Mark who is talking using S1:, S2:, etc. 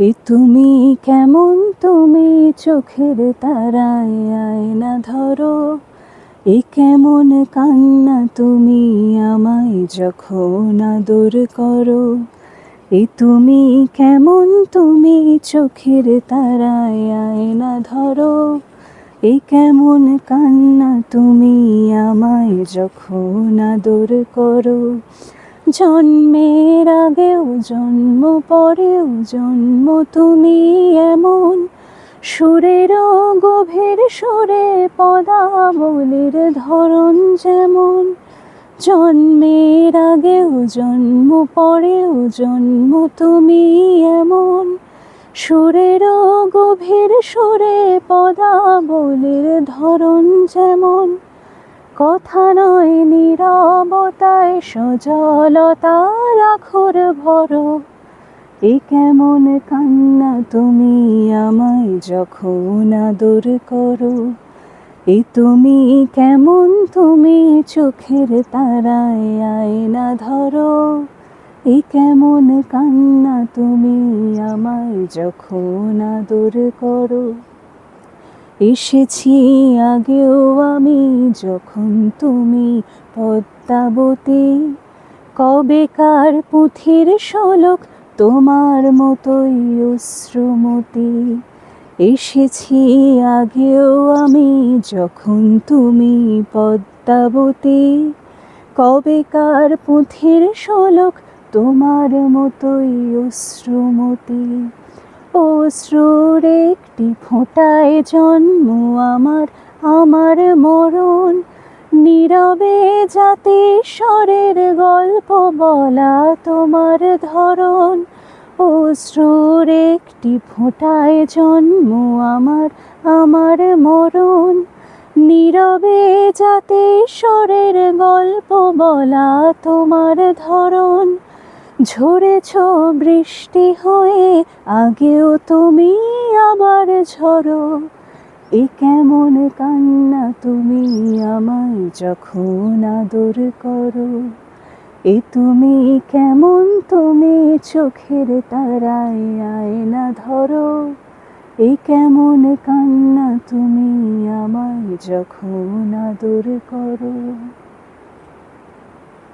S1: এ তুমি কেমন, তুমি চোখের তারায় আয়না ধরো। এ কেমন কান্না তুমি আমায় যখন আদর করো। এ তুমি কেমন, তুমি চোখের তারায় আয়না ধরো। এ কেমন কান্না তুমি আমায় যখন আদর করো। জন্মের আগেও জন্ম পরেও জন্ম তুমি এমন, সুরেরও গভীর সুরে পদাবলীর ধরন যেমন। জন্মের আগেও জন্ম পরেও জন্ম তুমি এমন, সুরেরও গভীর সুরে পদাবলীর ধরন যেমন। কথা নয় নীরবতায় সজলতার আখর ভরো। এ কেমন কান্না তুমি আমায় যখন আদর করো। এ তুমি কেমন, তুমি চোখের তারায় আয়না ধরো। এ কেমন কান্না তুমি আমায় যখন আদর করো। এসেছি আগেও আমি যখন তুমি পদ্মাবতী, কবেকার পুঁথির শোলক তোমার মতোই অশ্রুমতি। এসেছি আগেও আমি যখন তুমি পদ্মাবতী, কবেকার পুঁথির শোলক তোমার মতোই অশ্রুমতি। অশ্রুর একটি ফোঁটায় জন্ম আমার, আমার মরণ। নীরবে জাতিস্বরের গল্প বলা তোমার ধরন। অশ্রুর একটি ফোঁটায় জন্ম আমার, আমার মরণ। নীরবে জাতিস্বরের গল্প বলা তোমার ধরন। ঝরেছ বৃষ্টি হয়ে আগেও তুমি আবার ঝরো। এ কেমন কান্না তুমি আমায় যখন আদর করো। এ তুমি কেমন, তুমি চোখের তারায় আয়না ধরো। এ কেমন কান্না তুমি আমায় যখন আদর করো।